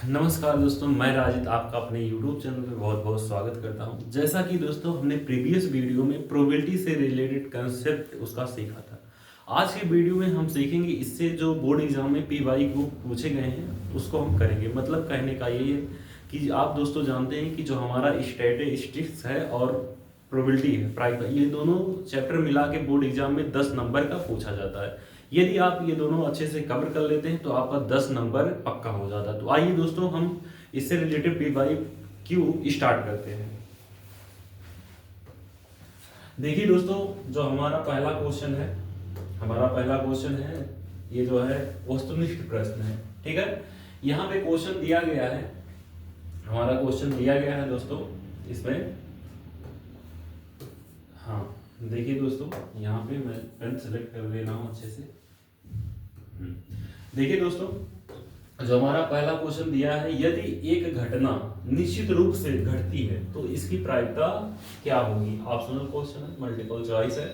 नमस्कार दोस्तों, मैं राजित आपका अपने YouTube चैनल पे बहुत बहुत स्वागत करता हूं। जैसा कि दोस्तों हमने प्रीवियस वीडियो में प्रोबेबिलिटी से रिलेटेड कंसेप्ट उसका सीखा था। आज के वीडियो में हम सीखेंगे इससे जो बोर्ड एग्जाम में पीवाई को पूछे गए हैं उसको हम करेंगे। मतलब कहने का यही है कि आप दोस्तों जानते हैं कि जो हमारा स्टैटिस्टिक्स है और प्रोबेबिलिटी है प्राइम, ये दोनों चैप्टर मिला के बोर्ड एग्जाम में 10 नंबर का पूछा जाता है। यदि आप ये दोनों अच्छे से कवर कर लेते हैं तो आपका 10 नंबर पक्का हो जाता है। तो आइए दोस्तों हम इससे related P by Q start करते हैं। देखिए दोस्तों, जो हमारा पहला क्वेश्चन है ये जो है वस्तुनिष्ठ प्रश्न है। ठीक है, यहाँ पे क्वेश्चन दिया गया है, हमारा क्वेश्चन दिया गया है दोस्तों इसमें। हाँ देखिए दोस्तों, यहाँ पे मैं पेन सेलेक्ट कर ले रहा हूँ अच्छे से। देखिए दोस्तों, जो हमारा पहला क्वेश्चन दिया है, यदि एक घटना निश्चित रूप से घटती है तो इसकी प्रायिकता क्या होगी। ऑप्शनल क्वेश्चन है, मल्टीपल चॉइस है।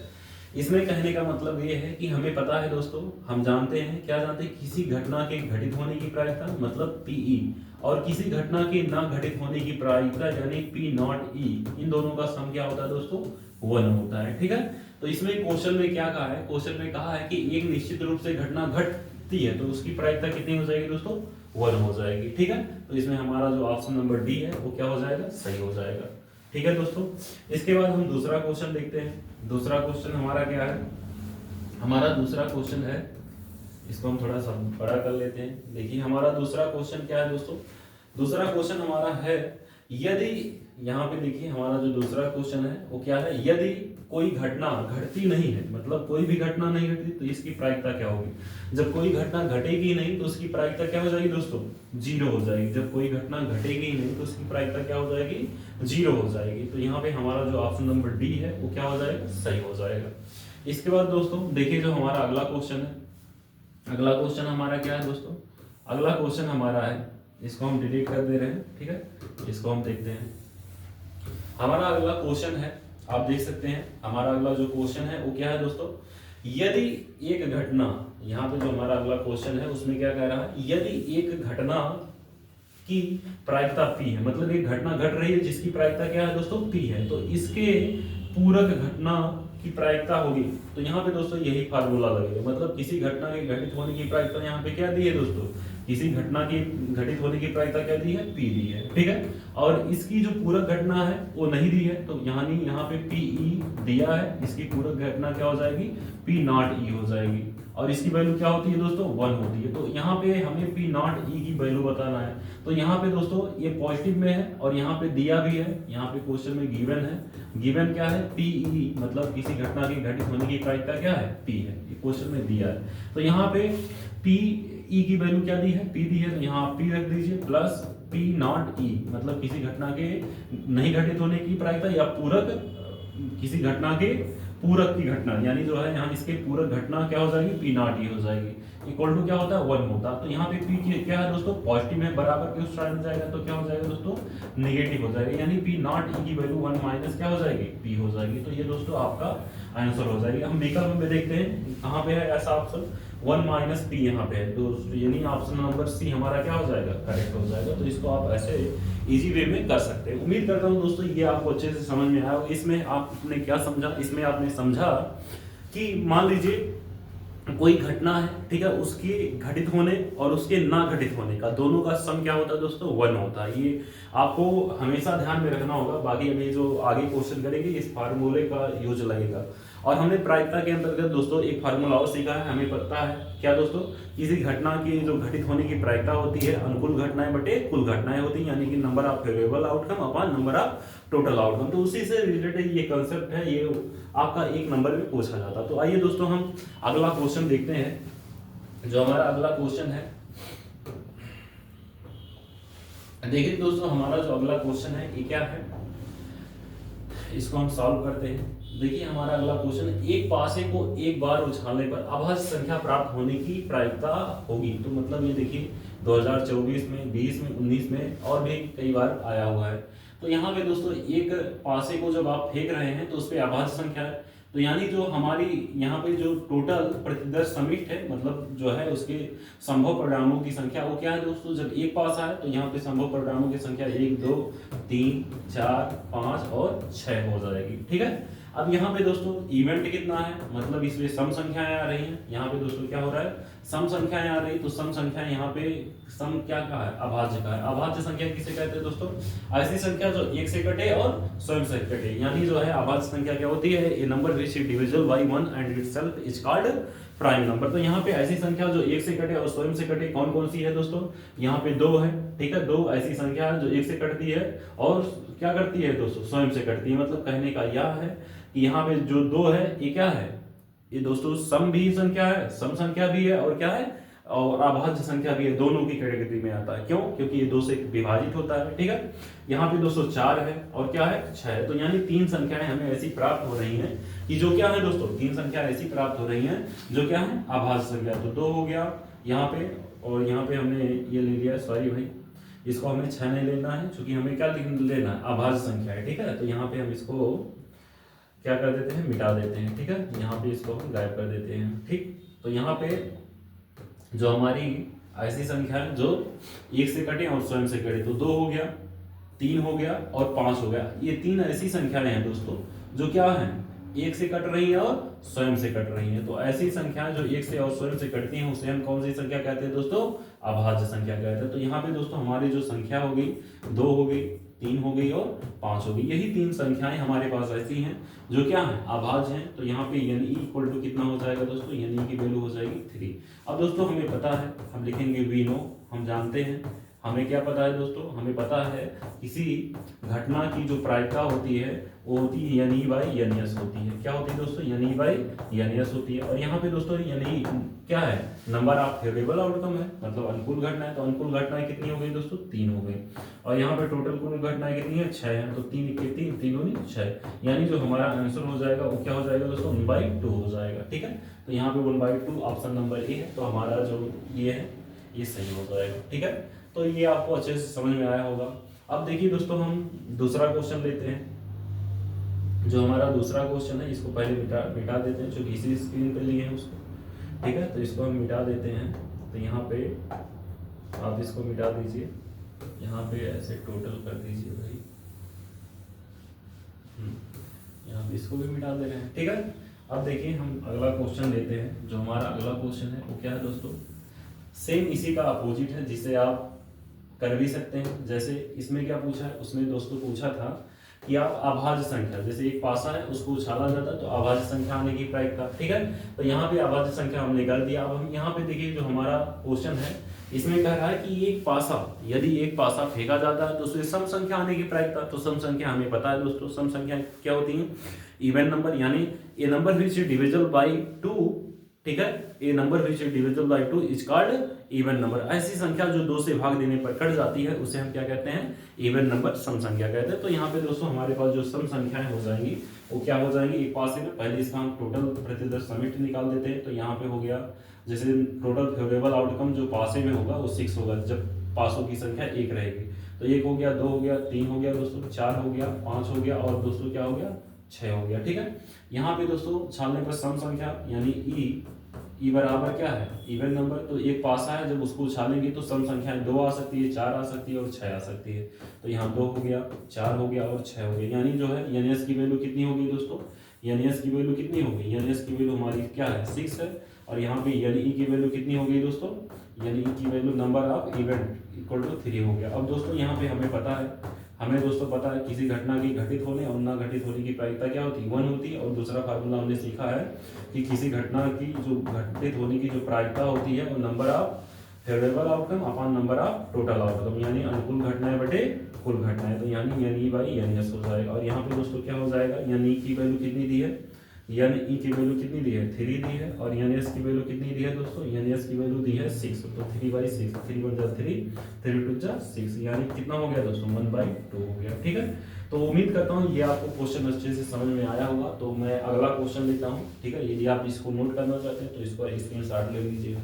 इसमें कहने का मतलब ये है कि हमें पता है दोस्तों, हम जानते हैं, क्या जानते हैं, किसी घटना के घटित होने की प्रायिकता मतलब पीई और किसी घटना के ना घटित होने की प्रायिकता यानी पी नॉट ई, इन दोनों का सम क्या होता है दोस्तों, 1 होता है। ठीक है, तो इसमें क्वेश्चन में क्या कहा है, क्वेश्चन में कहा है कि एक निश्चित रूप से घटना घटती है तो उसकी प्रायिकता कितनी हो जाएगी दोस्तों, 1 हो जाएगी। ठीक है, तो इसमें हमारा जो ऑप्शन नंबर डी है वो क्या हो जाएगा, सही हो जाएगा। ठीक है दोस्तों, इसके बाद हम दूसरा क्वेश्चन देखते हैं। दूसरा क्वेश्चन हमारा क्या है, हमारा दूसरा क्वेश्चन है, इसको हम थोड़ा सा बड़ा कर लेते हैं। देखिए हमारा दूसरा क्वेश्चन क्या है दोस्तों, दूसरा क्वेश्चन हमारा है, यदि यहाँ पे देखिए हमारा जो दूसरा क्वेश्चन है वो क्या है, यदि कोई घटना घटती नहीं है, मतलब कोई भी घटना नहीं घटती तो इसकी प्रायिकता क्या होगी। जब कोई घटना घटेगी नहीं तो उसकी प्रायिकता क्या हो जाएगी दोस्तों, 0 हो जाएगी। जब कोई घटना घटेगी नहीं तो उसकी प्रायिकता क्या हो जाएगी, 0 हो जाएगी। तो यहाँ पे हमारा जो ऑप्शन नंबर डी है वो क्या हो जाएगा, सही हो जाएगा। इसके बाद दोस्तों देखिए जो हमारा अगला क्वेश्चन है, अगला क्वेश्चन हमारा क्या है दोस्तों, अगला क्वेश्चन हमारा है, इसको हम डिलीट कर दे रहे हैं। ठीक है, इसको हम देखते हैं। हमारा अगला क्वेश्चन है, आप देख सकते हैं हमारा अगला जो क्वेश्चन है वो क्या है दोस्तों, यदि एक घटना, यहाँ पे जो हमारा अगला क्वेश्चन है उसमें क्या कह रहा है, यदि एक घटना की प्रायिकता पी है, मतलब एक घटना घट रही है जिसकी प्रायिकता क्या है दोस्तों, पी है, तो इसके पूरक घटना की प्रायिकता होगी। तो यहाँ पे दोस्तों यही फार्मूला लगेगा, मतलब किसी घटना के घटित होने की प्रायिकता यहाँ पे क्या दी है दोस्तों, किसी घटना की घटित होने की प्रायिकता क्या दी है, पी दी है। ठीक है, और इसकी जो पूरक घटना है वो नहीं दी है, तो यहाँ पे पी ई दिया है, इसकी पूरक घटना क्या हो जाएगी, पी नॉट ई हो जाएगी। और इसकी वैल्यू क्या होती है दोस्तों, 1 होती है। तो यहाँ पे हमें पी नॉट ई की वैल्यू बताना है। तो यहाँ पे दोस्तों ये पॉजिटिव में है और यहाँ पे दिया भी है, यहाँ पे क्वेश्चन में गिवन है, गिवन क्या है, पी ई, मतलब किसी घटना के घटित होने की प्रायिकता क्या है, पी है, ये क्वेश्चन में दिया है। तो यहाँ पे पी ई की वैल्यू क्या दी है, पी दी है, तो यहाँ आप पी रख दीजिए प्लस पी नॉट ई, मतलब किसी घटना के नहीं घटित होने की प्रायिकता या पूरक, किसी घटना के पूरक की घटना, यानी जो है यहाँ इसके पूरक घटना क्या हो जाएगी, पी नॉट ई हो जाएगी, इक्वल टू क्या होता है, 1 होता है। तो यहाँ पे पी क्या है दोस्तों, पॉजिटिव में, बराबर के उस साइड में जाएगा तो क्या हो जाएगा दोस्तों, नेगेटिव हो जाएगा, यानी पी नॉट ई की वैल्यू 1 माइनस क्या हो जाएगी, पी हो जाएगी। तो ये दोस्तों आपका आंसर हो जाएगी। हम विकल्प में देखते हैं कहाँ पे है ऐसा ऑप्शन, 1 माइनस पी यहाँ पे है, तो यानी ऑप्शन नंबर सी हमारा क्या हो जाएगा, करेक्ट हो जाएगा। तो इसको आप ऐसे इजी वे में कर सकते हैं। उम्मीद करता हूँ दोस्तों ये आपको अच्छे से समझ में आया। इसमें आपने क्या समझा, इसमें आपने समझा कि मान लीजिए कोई घटना है, ठीक है, उसके घटित होने और उसके ना घटित होने का दोनों का सम क्या होता है दोस्तों, 1 होता है। ये आपको हमेशा ध्यान में रखना होगा। बाकी हमें जो आगे क्वेश्चन करेंगे इस फार्मूले का यूज लगेगा। और हमने प्रायिकता के अंतर्गत दोस्तों एक फार्मूला और सीखा है, हमें पता है क्या दोस्तों, किसी घटना की जो घटित होने की प्रायिकता होती है अनुकूल घटनाएं बटे कुल घटनाएं होती हैं, यानी कि number of favourable outcome upon number of total outcome. तो उसी से रिलेटेड ये कंसेप्ट है, ये आपका 1 नंबर में पूछा जाता है। तो आइए दोस्तों हम अगला क्वेश्चन देखते हैं। जो हमारा अगला क्वेश्चन है, देखिए दोस्तों हमारा जो अगला क्वेश्चन है ये क्या है, इसको हम सॉल्व करते हैं। देखिए हमारा अगला क्वेश्चन, एक पासे को एक बार उछालने पर अभाज्य संख्या प्राप्त होने की प्रायिकता होगी। तो मतलब ये देखिए 2024 में, 20 में, 19 में और भी कई बार आया हुआ है। तो यहाँ पे दोस्तों एक पासे को जब आप फेंक रहे हैं तो उस पर अभाज्य संख्या है, तो यानी जो हमारी यहाँ पे जो टोटल प्रतिदर्श समिट है, मतलब जो है उसके संभव परिणामों की संख्या वो क्या है दोस्तों, जब एक पासा है तो यहाँ पे संभव परिणामों की संख्या 1 2 3 4 5 और 6 हो जाएगी। ठीक है, अब यहाँ पे दोस्तों इवेंट कितना है, मतलब इसमें सम संख्याएं आ रही हैं। यहाँ पे दोस्तों क्या हो रहा है, सम संख्याएं आ रही, तो सम संख्या यहाँ पे सम क्या का है, अभाज्य का है। अभाज्य संख्या किसे कहते हैं दोस्तों, ऐसी संख्या जो एक से कटे और स्वयं से कटे, यानी जो है अभाज्य संख्या क्या होती है, a number which is divisible by one and itself is called prime number. तो यहाँ पे ऐसी संख्या जो एक से कटे और स्वयं से कटे कौन कौन सी है दोस्तों, यहाँ पे 2 है। ठीक है, 2 ऐसी संख्या है जो एक से कटती है और क्या करती है दोस्तों, स्वयं से कटती है। मतलब कहने का यह है कि यहाँ पे जो 2 है ये क्या है, ये दोस्तों सम भी संख्या है, सम संख्या भी है और क्या है, और अभाज्य संख्या भी है, दोनों की कैटेगरी में आता है। क्यों, क्योंकि ये 2 से विभाजित होता है। ठीक है, यहाँ पे दोस्तों 4 है और क्या है 6 है। तो यानी 3 संख्याएं हमें ऐसी प्राप्त हो रही हैं कि जो क्या है दोस्तों, 3 संख्या ऐसी प्राप्त हो रही हैं जो क्या है अभाज्य संख्या। तो 2 हो गया यहाँ पे, और यहाँ पे हमने ये ले लिया, सॉरी भाई इसको हमें 6 नहीं लेना है, क्योंकि हमें क्या लेना है, अभाज्य संख्या है। ठीक है, तो यहाँ पे हम इसको क्या कर देते हैं, मिटा देते हैं। ठीक है, यहाँ पे इसको हम गायब कर देते हैं। ठीक, तो यहाँ पे जो हमारी ऐसी संख्या है जो एक से कटे और स्वयं से कटे, तो 2 हो गया, 3 हो गया और 5 हो गया। ये 3 ऐसी संख्याएं हैं दोस्तों जो क्या है, एक से कट रही है और स्वयं से कट रही है। तो ऐसी संख्याएं जो एक से और स्वयं से कटती हैं उसे हम कौन सी संख्या कहते हैं दोस्तों, अभाज्य संख्या कहते हैं। तो यहाँ पे दोस्तों हमारी जो संख्या हो गई, 2 हो गई, 3 हो गई और 5 हो गई। यही 3 संख्याएं हमारे पास ऐसी हैं जो क्या है, अभाज्य हैं। तो यहाँ पे यानी इक्वल टू कितना हो जाएगा दोस्तों, यानी की वैल्यू हो जाएगी 3। अब दोस्तों हमें पता है, हम लिखेंगे वी नो, हम जानते हैं, हमें क्या पता है दोस्तों, हमें पता है किसी घटना की जो प्रायिकता होती है वो होती है यानी बाई एस होती है। क्या होती है दोस्तों, यानी बाई एस होती है। और यहाँ पे दोस्तों यानी क्या है, नंबर ऑफ फेवरेबल आउटकम है, मतलब अनुकूल घटना है। तो अनुकूल घटनाएं कितनी हो गई दोस्तों, 3 हो गई। और यहाँ पे टोटल कुल घटनाएं कितनी है, 6 है। तो 3 के 3 3 दूनी 6, यानी जो हमारा आंसर हो जाएगा वो क्या हो जाएगा दोस्तों, 1/2 हो जाएगा। ठीक है, तो यहाँ पे 1/2 ऑप्शन नंबर ए है। तो हमारा जो ये है ये सही हो जाएगा। ठीक है, तो ये आपको अच्छे से समझ में आया होगा। अब देखिए दोस्तों हम दूसरा क्वेश्चन लेते हैं। जो हमारा दूसरा क्वेश्चन है इसको पहले मिटा देते हैं, जो इसी स्क्रीन पे लिए हैं उसको। ठीक है, तो इसको हम मिटा देते हैं। तो यहाँ पे आप इसको मिटा दीजिए, यहाँ पे ऐसे टोटल कर दीजिए भाई। यहाँ पे इसको भी मिटा दे रहे हैं। ठीक है, अब देखिए हम अगला क्वेश्चन लेते हैं। जो हमारा अगला क्वेश्चन है वो क्या है दोस्तों, सेम इसी का अपोजिट है, जिसे आप कर भी सकते हैं। जैसे इसमें क्या पूछा है, उसमें दोस्तों पूछा था कि आप अभाज्य संख्या, जैसे एक पासा है उसको उछाला जाता है तो अभाज्य संख्या आने की प्रायिकता। ठीक है, तो यहाँ पे अभाज्य संख्या हमने कर दिया। अब हम यहाँ पे देखिए जो हमारा क्वेश्चन है इसमें कह रहा है कि एक पासा, यदि एक पासा फेंका जाता है तो उसमें सम संख्या आने की प्रायिकता। तो सम संख्या हमें पता है दोस्तों, सम संख्या क्या होती है, इवन नंबर, यानी a number which is divisible by 2। ठीक है, a number which is divisible by 2 is called even number. ऐसी संख्या जो 2 से भाग देने पर कट जाती है उसे हम क्या कहते हैं, इवन नंबर, सम संख्या कहते हैं। तो यहाँ पे दोस्तों हमारे पास जो सम संख्याएं हो जाएंगी वो क्या हो जाएंगी, एक पासे में पहले इसका हम टोटल प्रतिदर्श समिट निकाल देते हैं। तो यहाँ पे हो गया, जैसे टोटल फेवरेबल आउटकम जो पासे में होगा वो 6 होगा, जब पासों की संख्या 1 रहेगी। तो 1 हो गया, 2 हो गया, 3 हो गया दोस्तों, 4 हो गया, 5 हो गया और दोस्तों क्या हो गया, 6 हो गया। ठीक है, यहाँ पे दोस्तों छालने पर सम संख्या यानी ई बराबर क्या है, इवन नंबर। तो एक पासा है, जब उसको उछालेंगे तो सम संख्याएं 2 आ सकती है, 4 आ सकती है और 6 आ सकती है। तो यहाँ 2 हो गया, 4 हो गया और 6 हो गया। यानी जो है एन एस की वैल्यू कितनी होगी दोस्तों, एन एस की वैल्यू कितनी होगी, एन एस की वैल्यू हमारी क्या है, 6 है। और यहाँ पे एन ई की वैल्यू कितनी हो गई दोस्तों, एन ई की value number of event equal to 3 हो गया। अब दोस्तों यहाँ पे हमें पता है किसी घटना की घटित होने और न घटित होने की प्रायिकता क्या होती है, 1 होती है। और दूसरा फार्मूला हमने सीखा है कि किसी घटना की जो घटित होने की जो प्रायिकता होती है वो number of favourable outcome upon number of total outcome, यानी अनुकूल घटनाएं बटे कुल घटनाएं। तो यानी N E by N S हो जाएगा। और यहाँ पे दोस्तों क्या हो जाएगा, एन ई की वैल्यू कितनी दी है, एन ई की वैल्यू कितनी दी है, 3 दी है। और एन एस की वैल्यू कितनी दी है दोस्तों, एन एस की वैल्यू दी है 6। तो 3/6, 3 1 जा 3, 3 2 जा 6, यानी कितना हो गया दोस्तों, 1/2 हो गया। ठीक है, तो उम्मीद करता हूँ ये आपको क्वेश्चन अच्छे से समझ में आया होगा। तो मैं अगला क्वेश्चन लेता हूँ। ठीक है, यदि आप इसको नोट करना चाहते हैं तो इसको स्क्रीनशॉट ले लीजिए।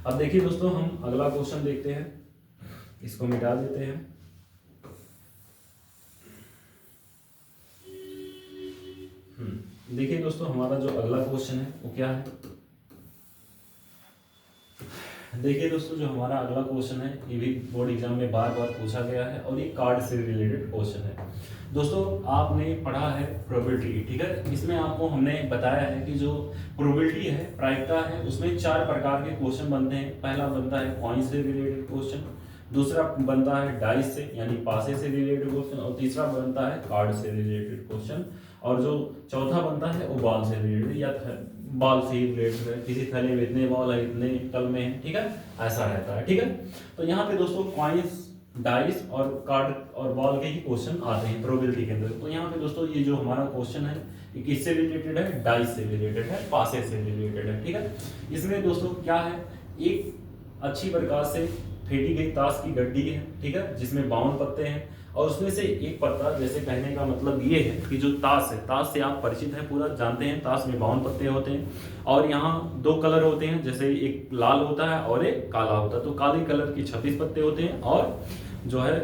अब देखिए दोस्तों हम अगला क्वेश्चन देखते हैं, इसको मिटा देते हैं। देखिए दोस्तों, हमारा जो अगला क्वेश्चन है वो क्या है। देखिए दोस्तों, जो हमारा अगला क्वेश्चन है ये भी बोर्ड एग्जाम में बार बार पूछा गया है और ये कार्ड से रिलेटेड क्वेश्चन है। दोस्तों, आपने पढ़ा है प्रोबेबिलिटी, ठीक है। इसमें आपको हमने बताया है कि जो प्रोबेबिलिटी है, प्रायिकता है, उसमें 4 प्रकार के क्वेश्चन बनते हैं। पहला बनता है कॉइन से रिलेटेड क्वेश्चन, दूसरा बनता है डाइस से यानी पासे से रिलेटेड क्वेश्चन, और तीसरा बनता है कार्ड से रिलेटेड क्वेश्चन, और जो चौथा बनता है वो बॉल से रिलेटेड या बॉल से ही रिलेटेड है, किसी थैले में इतने बॉल है, इतने तल में है, ठीक है, ऐसा रहता है, ठीक है। तो यहाँ पे दोस्तों कॉइन्स, डाइस और कार्ड और बॉल के ही क्वेश्चन आते हैं प्रोबेबिलिटी के अंदर। तो यहाँ पे दोस्तों ये जो हमारा क्वेश्चन है ये किससे रिलेटेड है, डाइस से रिलेटेड है, पासे से रिलेटेड है, ठीक है। इसमें दोस्तों क्या है, एक अच्छी प्रकार से फेंटी गई ताश की गड्डी है, ठीक है, जिसमें 52 पत्ते हैं, और उसमें से एक पत्ता, जैसे कहने का मतलब ये है कि जो ताश है, ताश से आप परिचित हैं, पूरा जानते हैं, ताश में 52 पत्ते होते हैं, और यहाँ 2 कलर होते हैं, जैसे एक लाल होता है और एक काला होता है। तो काले कलर के 26 पत्ते होते हैं, और जो है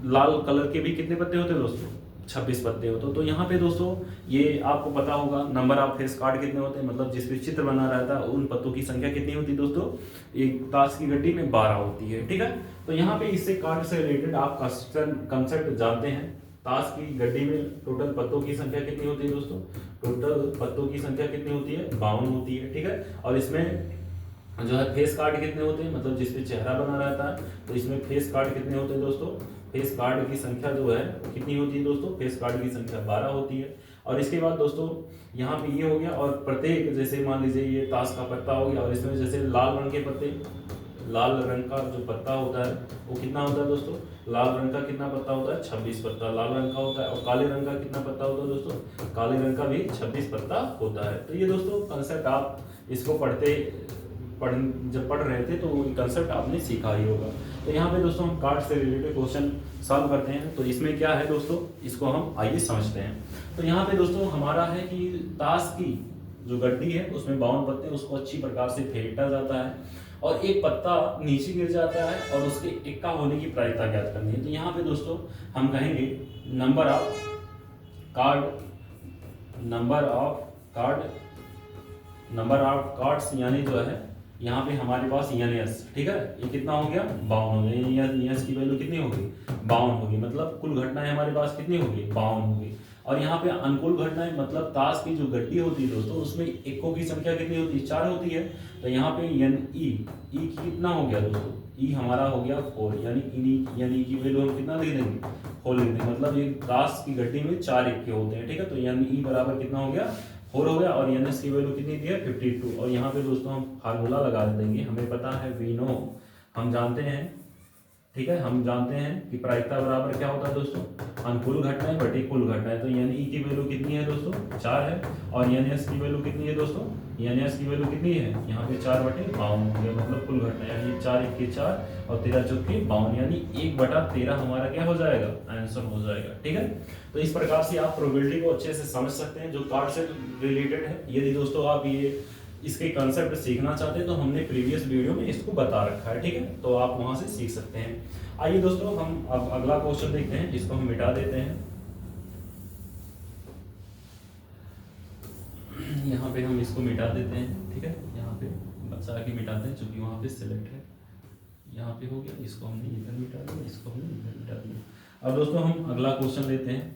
लाल कलर के भी कितने पत्ते होते हैं दोस्तों, 26 पत्ते होते। तो यहाँ पे दोस्तों ये आपको पता होगा, नंबर ऑफ फेस कार्ड कितने होते हैं, मतलब जिस पे चित्र बना रहता है उन पत्तों की संख्या कितनी होती है दोस्तों, एक ताश की गड्डी में 12 होती है, ठीक है। तो यहाँ पे इससे कार्ड से रिलेटेड आप कंसेप्ट जानते हैं। ताश की गड्डी में टोटल पत्तों की संख्या कितनी होती है दोस्तों, टोटल पत्तों की संख्या कितनी होती है, 52 होती है, ठीक है। और इसमें जो है फेस कार्ड कितने होते हैं, मतलब जिसपे चेहरा बना रहता है, तो इसमें फेस कार्ड कितने होते हैं दोस्तों, फेस कार्ड की संख्या जो है कितनी होती है दोस्तों, फेस कार्ड की संख्या 12 होती है। और इसके बाद दोस्तों यहाँ पे ये हो गया, और प्रत्येक, जैसे मान लीजिए ये ताश का पत्ता हो गया, और इसमें जैसे लाल रंग के पत्ते, लाल रंग का जो पत्ता होता है वो कितना होता है दोस्तों, लाल रंग का कितना पत्ता होता है, 26 पत्ता लाल रंग का होता है। और काले रंग का कितना पत्ता होता है दोस्तों, काले रंग का भी 26 पत्ता होता है। तो ये दोस्तों कंसेप्ट आप इसको जब पढ़ रहे थे तो कंसेप्ट आपने सीखा ही होगा। तो यहाँ पे दोस्तों हम कार्ड से रिलेटेड क्वेश्चन सॉल्व करते हैं। तो इसमें क्या है दोस्तों, इसको हम आइए समझते हैं। तो यहाँ पे दोस्तों हमारा है कि ताश की जो गड्डी है उसमें 52 पत्ते, उसको अच्छी प्रकार से फेंटा जाता है, और एक पत्ता नीचे गिर जाता है, और उसके इक्का होने की प्रायिकता ज्ञात करनी है। तो यहाँ पे दोस्तों हम कहेंगे नंबर ऑफ कार्ड्स, यानी जो है यहाँ पे हमारे पास एस, ठीक है, ये कितना हो गया, 52 हो गया। एस की वैल्यू कितनी होगी, 52 होगी, मतलब कुल घटनाएं हमारे पास कितनी होगी, 52 होगी। और यहाँ पे अनुकूल घटनाएं, मतलब ताश की जो गड्डी होती है दोस्तों उसमें इक्कों की संख्या कितनी होती है, 4 होती है। तो यहाँ पे ई कितना हो गया दोस्तों, ई हमारा हो गया 4, यानी की वैल्यू हम कितना लिख देंगे, 4 लिख देंगे, मतलब ये ताश की गड्डी में 4 इक्के होते हैं, ठीक है। तो ई बराबर कितना हो गया, 4 हो गया, और एस की वैल्यू कितनी दी है, 52। और यहाँ पे दोस्तों हम फार्मूला लगा देंगे, हमें पता है वी नो, हम जानते हैं, ठीक है, हम जानते हैं कि प्रायिकता बराबर क्या होता है दोस्तों, अनुकूल घटनाएं बटे कुल घटनाएं। तो ई की वैल्यू कितनी है दोस्तों, 4 है, और एस की वैल्यू कितनी है दोस्तों, एस की वैल्यू कितनी है, यहाँ पे 4 बटे 52 हो गया, मतलब कुल घटनाएं, यानी 4 1 के 4 और 13 चौके 52, यानी 1/13 हमारा क्या हो जाएगा, आंसर हो जाएगा, ठीक है। तो इस प्रकार से आप प्रोबेबिलिटी को अच्छे से समझ सकते हैं जो कार्ड से रिलेटेड है। यदि दोस्तों आप ये इसके कंसेप्ट सीखना चाहते हैं तो हमने प्रीवियस वीडियो में इसको बता रखा है, ठीक है, तो आप वहां से सीख सकते हैं। आइए दोस्तों हम अब अगला क्वेश्चन देखते हैं, जिसको हम मिटा देते हैं। यहाँ पे हम इसको मिटा देते हैं, ठीक है, यहाँ पे बचा के मिटाते हैं, चूंकि वहाँ पे सिलेक्ट है, यहाँ पे हो गया, इसको हमने इधर मिटा दिया, इसको हमने इधर मिटा दिया। अब दोस्तों हम अगला क्वेश्चन लेते हैं।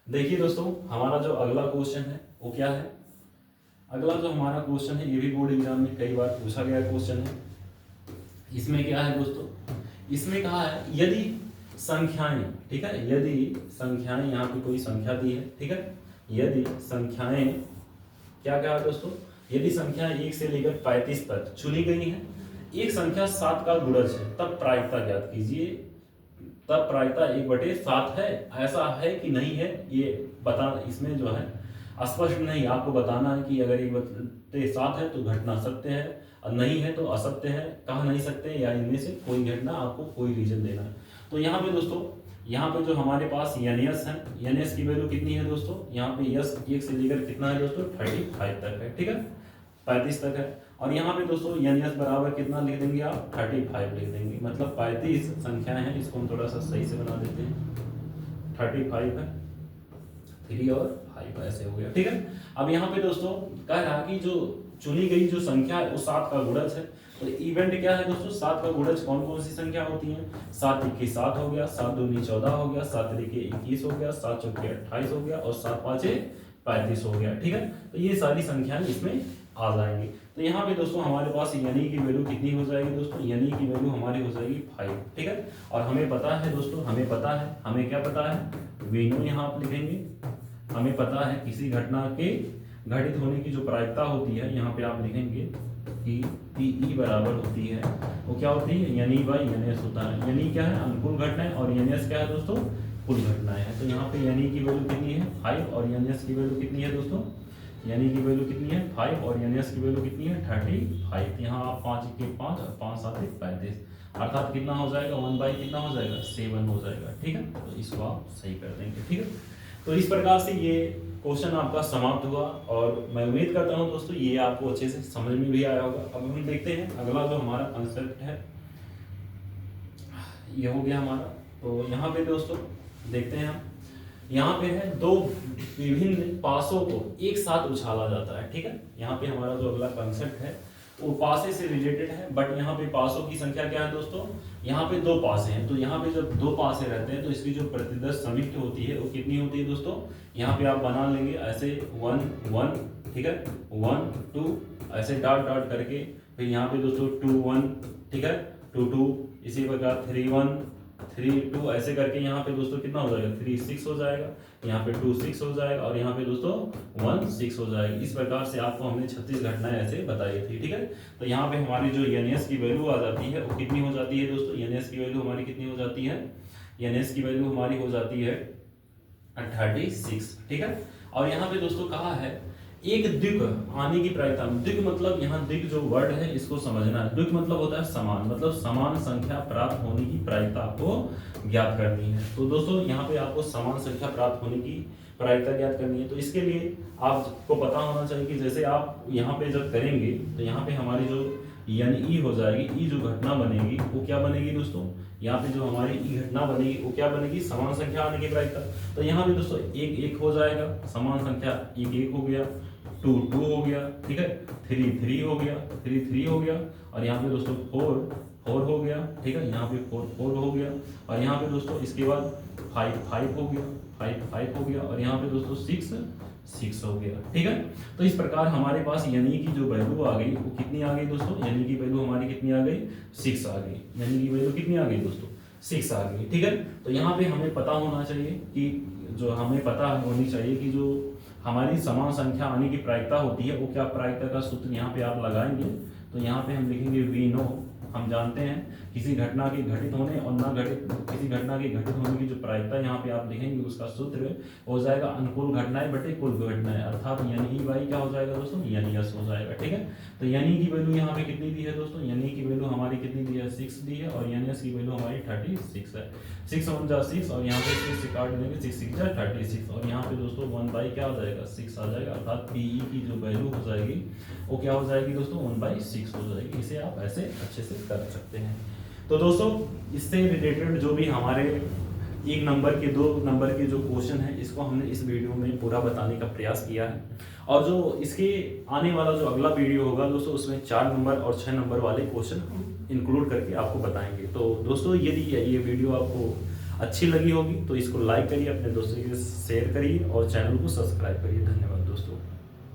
देखिए दोस्तों हमारा जो अगला क्वेश्चन है वो क्या है, अगला जो हमारा क्वेश्चन है ये भी बोर्ड एग्जाम में कई बार पूछा गया क्वेश्चन है। इसमें क्या है दोस्तों, इसमें कहा है यदि संख्याएं, ठीक है, यदि संख्याएं, यहाँ पे कोई संख्या दी है, ठीक है, यदि संख्याएं क्या क्या है दोस्तों, यदि संख्याएं 1 से लेकर 35 तक चुनी गई है, एक संख्या 7 का गुणज है, तब प्रायिकता ज्ञात कीजिए। तब प्रायिकता 1/7 है, ऐसा है कि नहीं है, ये बता, इसमें जो है स्पष्ट नहीं, आपको बताना है कि अगर 1/7 है तो घटना सत्य है, और नहीं है तो असत्य है, कह नहीं सकते, या इनमें से कोई घटना, आपको कोई रीजन देना है। तो यहाँ पे दोस्तों, यहाँ पे जो हमारे पास एस है, एस की वैल्यू कितनी है दोस्तों, यहाँ पे एस 1 से लेकर कितना है दोस्तों, 35 तक है, ठीक है, 35 तक है। और यहाँ पे दोस्तों एस बराबर कितना लिख देंगे आप, 35 लिख देंगे, मतलब 35 संख्याएं हैं, इसको हम थोड़ा सा सही से बना देते हैं, 35 है, 3 और 5 ऐसे हो गया। ठीक है, अब यहाँ पे दोस्तों कह रहा कि जो चुनी गई जो संख्या है वो 7 का गुणज है। तो इवेंट क्या है दोस्तों, 7 का गुणज कौन कौन सी संख्या होती है? 7 1 7 हो गया, 7 2 14 हो गया, 7 3 21 हो गया, 7 4 28 हो गया और 7 5 35 हो गया। ठीक है, तो ये सारी संख्याएं इसमें आ जाएंगी। तो यहाँ पे दोस्तों हमारे पास यानी की वैल्यू कितनी हो जाएगी दोस्तों, यानी की वैल्यू हमारी हो जाएगी 5। ठीक है, और हमें पता है दोस्तों, हमें पता है, हमें क्या पता है, वी नो यहाँ आप लिखेंगे, हमें पता है किसी घटना के घटित होने की जो प्रायिकता होती है, यहाँ पे आप लिखेंगे कि पीई बराबर होती है, वो क्या होती है, यानी बाई एनएस होता है। यानी क्या है, अनुकूल घटनाएं, और एनएस क्या है दोस्तों, कुल घटनाएं हैं। तो यहाँ पे यानी की वैल्यू कितनी है 5 और एनएस की वैल्यू कितनी है दोस्तों, यानी की वैल्यू कितनी है 5 और एनएस की वैल्यू कितनी है 35। यहाँ आप 5 1 5 और 5 7 35, अर्थात कितना हो जाएगा 1 बाई कितना हो जाएगा 7 हो जाएगा। ठीक है, तो इसको आप सही कर देंगे। ठीक है, तो इस प्रकार से ये क्वेश्चन आपका समाप्त हुआ और मैं उम्मीद करता हूँ दोस्तों ये आपको अच्छे से समझ में भी आया होगा। अब हम देखते हैं अगला जो हमारा कंसेप्ट है, ये हो गया हमारा। तो यहाँ पे दोस्तों देखते हैं हम, यहाँ पे है दो विभिन्न पासों को एक साथ उछाला जाता है। ठीक है, यहाँ पे हमारा जो अगला कंसेप्ट है वो पासे से रिलेटेड है, बट यहाँ पे पासों की संख्या क्या है दोस्तों, यहाँ पे 2 पासे हैं। तो यहाँ पे जब 2 पासे रहते हैं तो इसकी जो प्रतिदर्श समिति होती है वो कितनी होती है दोस्तों, यहाँ पे आप बना लेंगे ऐसे 1 1, ठीक है, 1 2 ऐसे डॉट डॉट करके, फिर यहाँ पे दोस्तों 2 1, ठीक है, 2 2, इसी प्रकार 3 1 3 2 ऐसे करके यहाँ पे दोस्तों कितना हो जाएगा 3 6 हो जाएगा, यहाँ पे 2 6 हो जाएगा और यहाँ पे दोस्तों 1 6 हो जाएगा। इस प्रकार से आपको हमने 36 घटनाएं ऐसे बताई थी। ठीक है, तो यहाँ पे हमारी जो एनएस की वैल्यू आ जाती है वो कितनी हो जाती है दोस्तों, एनएस की वैल्यू हमारी कितनी हो जाती है, एनएस की वैल्यू हमारी हो जाती है 36। ठीक है, और यहाँ पे दोस्तों कहा है एक द्विक आने की प्रायिकता। द्विक मतलब यहाँ द्विक जो वर्ड है इसको समझना है। द्विक मतलब होता है समान, मतलब समान संख्या प्राप्त होने की प्रायिकता आपको ज्ञात करनी है। तो दोस्तों यहाँ पे आपको समान संख्या प्राप्त होने की प्रायिकता ज्ञात करनी है। तो इसके लिए आपको पता होना चाहिए कि जैसे आप यहाँ पे जब करेंगे तो यहाँ पे हमारी जो यानी ई हो जाएगी, ई जो घटना बनेगी वो क्या बनेगी दोस्तों, यहाँ पे जो हमारी ई घटना बनेगी वो क्या बनेगी, समान संख्या आने की प्रायिकता। तो यहाँ पे दोस्तों 1 1 हो जाएगा, समान संख्या 1 1 हो गया, 2 2 हो गया, ठीक है, 3 3 हो गया, 3 3 हो गया, और यहाँ पे दोस्तों 4 4 हो गया, ठीक है, यहाँ पे 4 4 हो गया, और यहाँ पे दोस्तों इसके बाद 5 5 हो गया, 5 5 हो गया, और यहाँ पे दोस्तों 6 6 हो गया। ठीक है, तो इस प्रकार हमारे पास यानी की जो वैल्यू आ गई वो कितनी आ गई दोस्तों, यानी की वैल्यू हमारी कितनी आ गई 6 आ गई, यानी की वैल्यू कितनी आ गई दोस्तों 6 आ गई। ठीक है, तो यहाँ पे हमें पता होना चाहिए कि जो हमें पता होनी चाहिए कि जो हमारी समान संख्या आने की प्रायिकता होती है वो क्या प्रायिकता का सूत्र यहाँ पे आप लगाएंगे। तो यहाँ पे हम लिखेंगे वी नो, हम जानते हैं किसी घटना के घटित होने और ना घटित किसी घटना के घटित होने की जो प्रायिकता यहाँ पे आप लिखेंगे उसका सूत्र हो जाएगा अनुकूल घटनाएं बटे कुल घटनाएं, अर्थात यानी ई बाई क्या हो जाएगा दोस्तों, यानी एस हो जाएगा। ठीक है, तो यानी की वैल्यू यहाँ पे कितनी दी है दोस्तों, यानी की वैल्यू हमारी कितनी दी है 6 दी है, और यानी एस की वैल्यू हमारी 36 है। 6 1 जा 6 और यहाँ पे 6 से काट देंगे, 6 6 जा 36, और यहाँ पे दोस्तों 1 बाई क्या हो जाएगा 6 आ जाएगा, अर्थात पीई की जो वैल्यू हो जाएगी वो क्या हो जाएगी दोस्तों 1/6 हो जाएगी। इसे आप ऐसे अच्छे से कर सकते हैं। तो दोस्तों इससे रिलेटेड जो भी हमारे 1 नंबर के 2 नंबर के जो क्वेश्चन है इसको हमने इस वीडियो में पूरा बताने का प्रयास किया है, और जो इसके आने वाला जो अगला वीडियो होगा दोस्तों उसमें 4 नंबर और 6 नंबर वाले क्वेश्चन हम इंक्लूड करके आपको बताएंगे। तो दोस्तों यदि ये वीडियो आपको अच्छी लगी होगी तो इसको लाइक करिए, अपने दोस्तों के शेयर करिए और चैनल को सब्सक्राइब करिए। धन्यवाद दोस्तों।